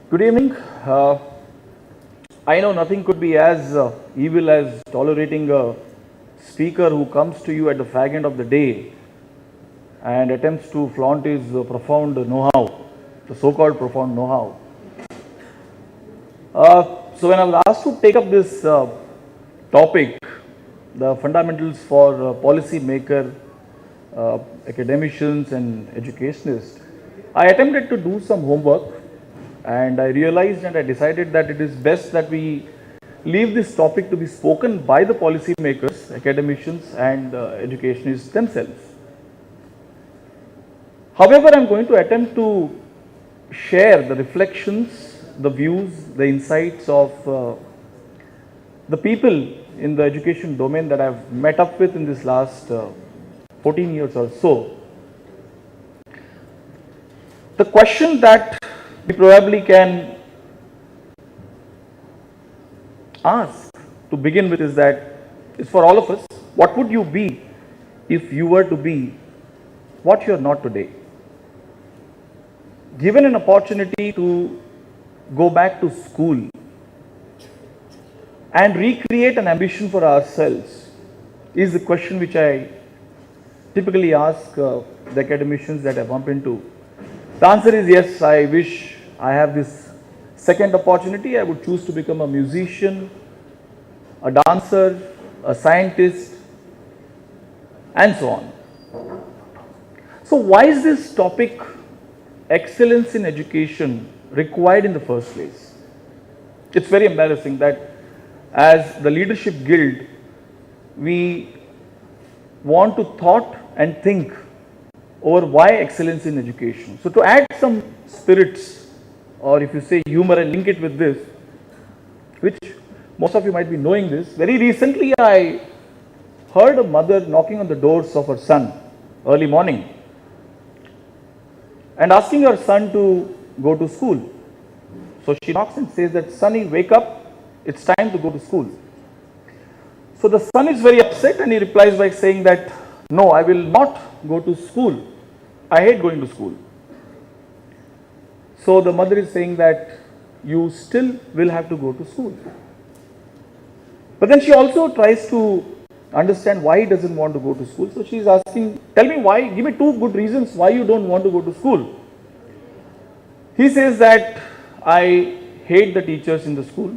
Good evening. Uh, I know nothing could be as evil as tolerating a speaker who comes to you at the fag end of the day and attempts to flaunt his profound know-how, the so-called profound know-how. So when I was asked to take up this topic, the fundamentals for policy maker, academicians and educationists, I attempted to do some homework and I realized and I decided that it is best that we leave this topic to be spoken by the policy makers, academicians and educationists themselves. However, I am going to attempt to share the reflections, the views, the insights of the people in the education domain that I have met up with in this last 14 years or so. The question that we probably can ask to begin with is for all of us, what would you be if you were to be what you are not today? Given an opportunity to go back to school and recreate an ambition for ourselves is the question which I typically ask the academicians that I bump into. The answer is yes, I wish I have this second opportunity. I would choose to become a musician, a dancer, a scientist, and so on. So why is this topic, excellence in education, required in the first place? It's very embarrassing that as the Leadership Guild, we want to thought and think over why excellence in education. So to add some spirits, or if you say humor and link it with this, which most of you might be knowing this, very recently I heard a mother knocking on the doors of her son early morning and asking her son to go to school. So she knocks and says that, "Sonny, wake up, it's time to go to school." So the son is very upset and he replies by saying that, "No, I will not go to school. I hate going to school." So the mother is saying that you still will have to go to school. But then she also tries to understand why he doesn't want to go to school. So she is asking, "Tell me why, give me two good reasons why you don't want to go to school." He says that, "I hate the teachers in the school."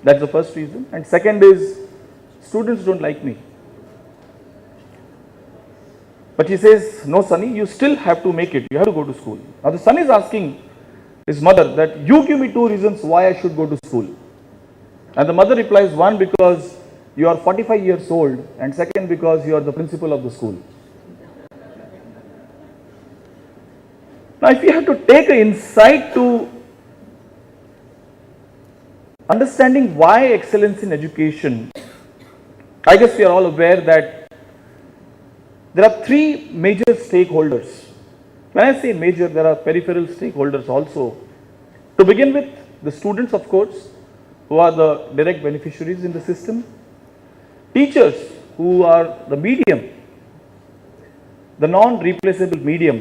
That's the first reason. And second is, students don't like me. But he says, "No, Sonny, you still have to make it. You have to go to school." Now the son is asking his mother that, "You give me two reasons why I should go to school." And the mother replies, "One, because you are 45 years old, and second, because you are the principal of the school." Now, if you have to take an insight to understanding why excellence in education, I guess we are all aware that there are three major stakeholders. When I say major, there are peripheral stakeholders also. To begin with, the students, of course, who are the direct beneficiaries in the system. Teachers, who are the medium, the non-replaceable medium,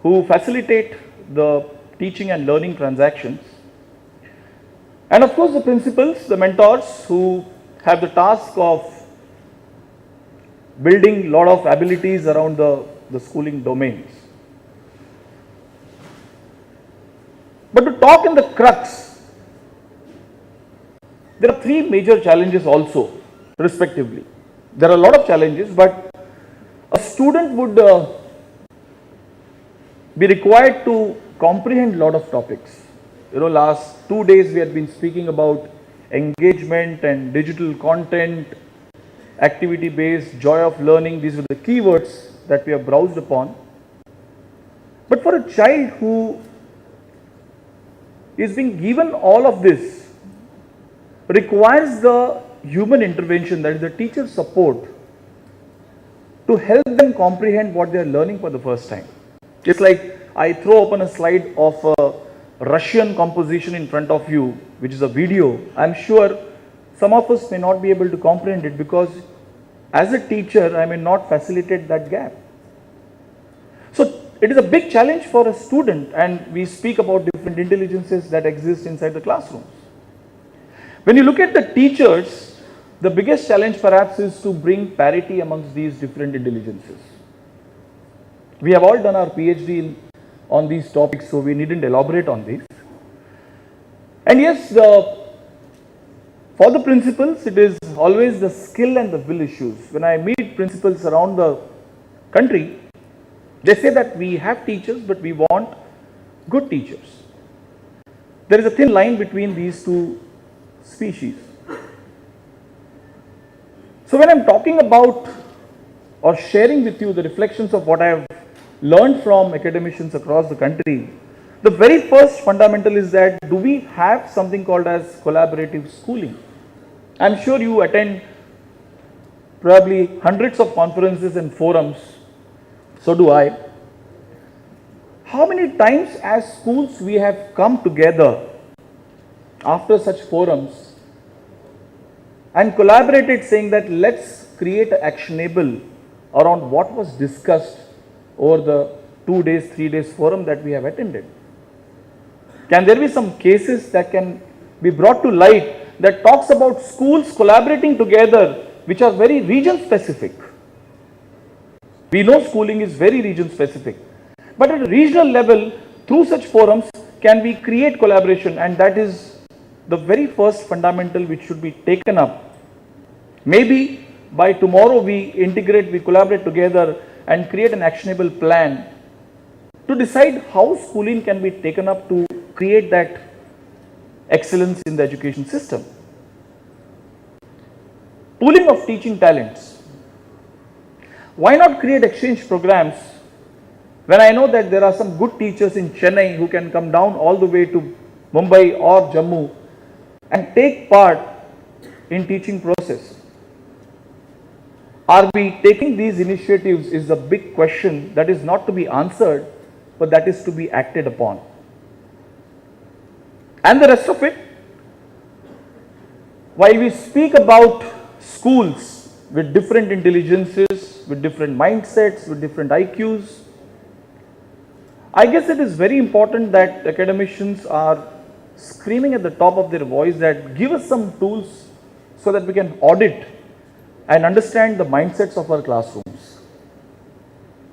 who facilitate the teaching and learning transactions. And of course, the principals, the mentors, who have the task of building a lot of abilities around the schooling domains. But to talk in the crux, there are three major challenges also, respectively. There are a lot of challenges, but a student would be required to comprehend a lot of topics. Last 2 days we had been speaking about engagement and digital content, activity-based, joy of learning. These were the keywords that we have browsed upon. But for a child who is being given all of this, requires the human intervention, that is the teacher's support, to help them comprehend what they are learning for the first time. It's like I throw open a slide of a Russian composition in front of you, which is a video. I'm sure some of us may not be able to comprehend it because as a teacher, I may not facilitate that gap. So it is a big challenge for a student, and we speak about different intelligences that exist inside the classrooms. When you look at the teachers, the biggest challenge perhaps is to bring parity amongst these different intelligences. We have all done our PhD on these topics, so we needn't elaborate on these. And yes, for the principals, it is always the skill and the will issues. When I meet principals around the country, they say that we have teachers, but we want good teachers. There is a thin line between these two species. So when I'm talking about or sharing with you the reflections of what I have learned from academicians across the country, the very first fundamental is that do we have something called as collaborative schooling? I'm sure you attend probably hundreds of conferences and forums, so do I. How many times as schools we have come together after such forums and collaborated saying that let's create an actionable around what was discussed over the 2 days, 3 days forum that we have attended? Can there be some cases that can be brought to light that talks about schools collaborating together which are very region specific? We know schooling is very region specific, but at a regional level through such forums can we create collaboration, and that is the very first fundamental which should be taken up. Maybe by tomorrow we integrate, we collaborate together and create an actionable plan to decide how schooling can be taken up to create that excellence in the education system. Pooling of teaching talents. Why not create exchange programs when I know that there are some good teachers in Chennai who can come down all the way to Mumbai or Jammu and take part in teaching process? Are we taking these initiatives is a big question that is not to be answered, but that is to be acted upon. And the rest of it, while we speak about schools with different intelligences, with different mindsets, with different IQs, I guess it is very important that academicians are screaming at the top of their voice that give us some tools so that we can audit and understand the mindsets of our classrooms.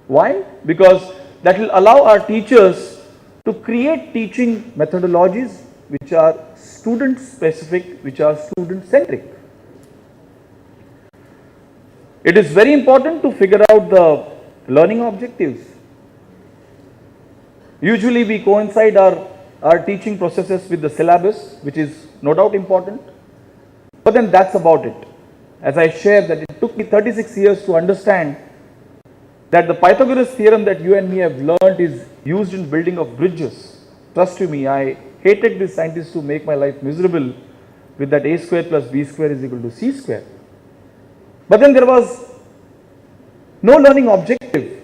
Why? Because that will allow our teachers to create teaching methodologies which are student specific, which are student centric. It is very important to figure out the learning objectives. Usually we coincide our teaching processes with the syllabus, which is no doubt important, but then that's about it. As I shared that it took me 36 years to understand that the Pythagoras theorem that you and me have learned is used in building of bridges. Trust you me, I hated this scientist to make my life miserable with that a square plus b square is equal to c square. But then there was no learning objective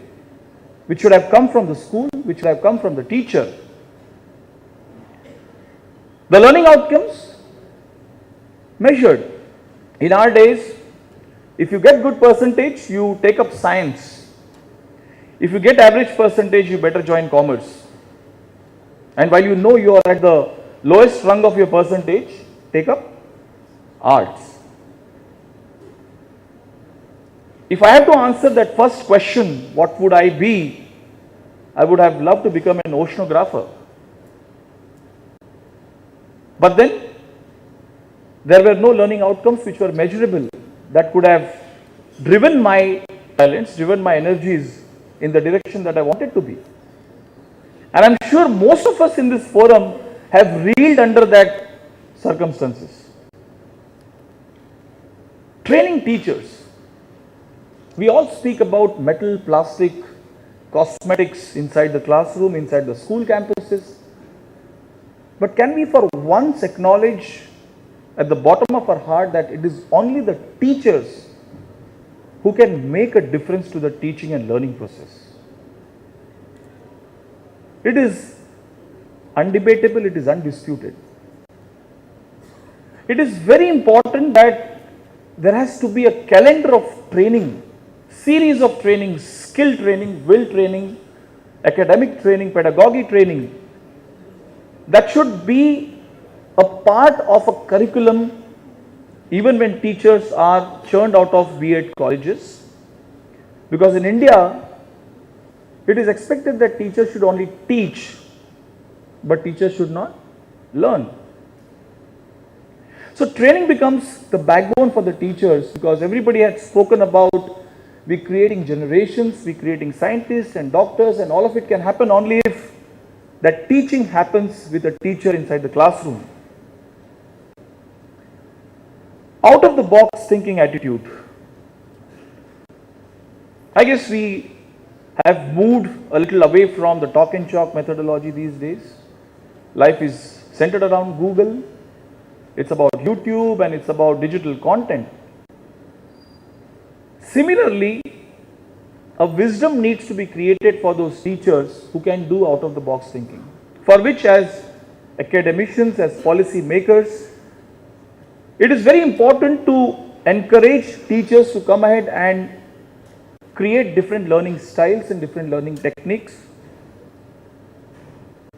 which should have come from the school, which should have come from the teacher. The learning outcomes measured. In our days, if you get good percentage, you take up science. If you get average percentage, you better join commerce. And while you know you are at the lowest rung of your percentage, take up arts. If I have to answer that first question, what would I be? I would have loved to become an oceanographer. But then, there were no learning outcomes which were measurable that could have driven my talents, driven my energies in the direction that I wanted to be. And I'm sure most of us in this forum have reeled under that circumstances. Training teachers. We all speak about metal, plastic, cosmetics inside the classroom, inside the school campuses. But can we for once acknowledge at the bottom of our heart that it is only the teachers who can make a difference to the teaching and learning process? It is undebatable, it is undisputed. It is very important that there has to be a calendar of training, series of training, skill training, will training, academic training, pedagogy training, that should be a part of a curriculum even when teachers are churned out of B.Ed colleges. Because in India, it is expected that teachers should only teach, but teachers should not learn. So training becomes the backbone for the teachers, because everybody had spoken about we creating generations, we creating scientists and doctors, and all of it can happen only if that teaching happens with a teacher inside the classroom. Out of the box thinking attitude. I guess we have moved a little away from the talk and chalk methodology these days. Life is centered around Google. It's about YouTube and it's about digital content. Similarly, a wisdom needs to be created for those teachers who can do out of the box thinking, for which as academicians, as policy makers, it is very important to encourage teachers to come ahead and create different learning styles and different learning techniques.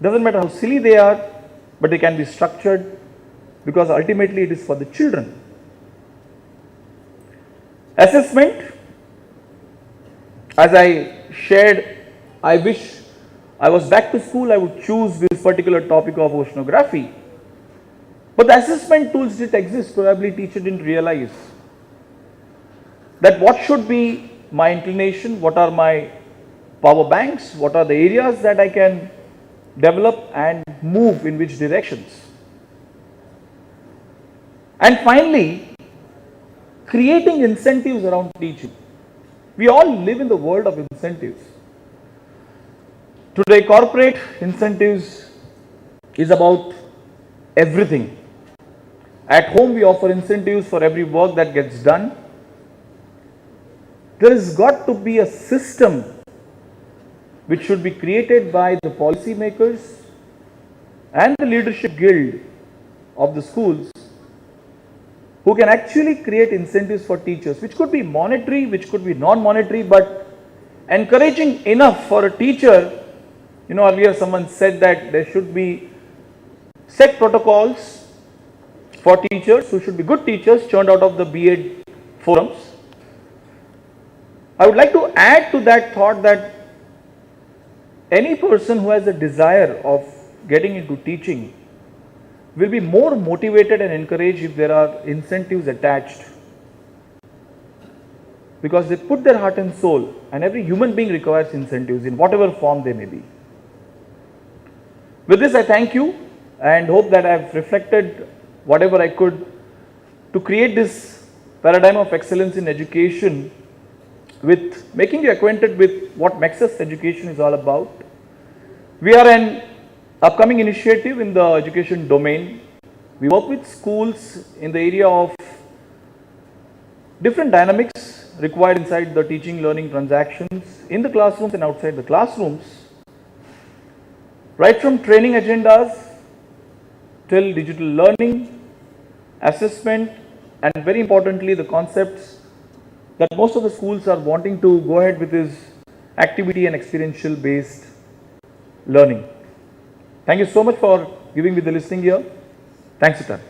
Doesn't matter how silly they are, but they can be structured, because ultimately it is for the children. Assessment, as I shared, I wish I was back to school, I would choose this particular topic of oceanography. But the assessment tools did exist, probably teacher didn't realize that what should be my inclination, what are my power banks, what are the areas that I can develop and move in which directions. And finally, creating incentives around teaching. We all live in the world of incentives. Today, corporate incentives is about everything. At home, we offer incentives for every work that gets done. There has got to be a system which should be created by the policy makers and the leadership guild of the schools, who can actually create incentives for teachers, which could be monetary, which could be non-monetary, but encouraging enough for a teacher. Earlier someone said that there should be set protocols for teachers who should be good teachers churned out of the B.Ed forums. I would like to add to that thought that any person who has a desire of getting into teaching will be more motivated and encouraged if there are incentives attached, because they put their heart and soul, and every human being requires incentives in whatever form they may be. With this, I thank you and hope that I have reflected whatever I could to create this paradigm of excellence in education, with making you acquainted with what Mexus Education is all about. We are an upcoming initiative in the education domain. We work with schools in the area of different dynamics required inside the teaching learning transactions in the classrooms and outside the classrooms, right from training agendas till digital learning, assessment, and very importantly the concepts that most of the schools are wanting to go ahead with is activity and experiential based learning. Thank you so much for giving me the listening ear. Thanks, Sitar.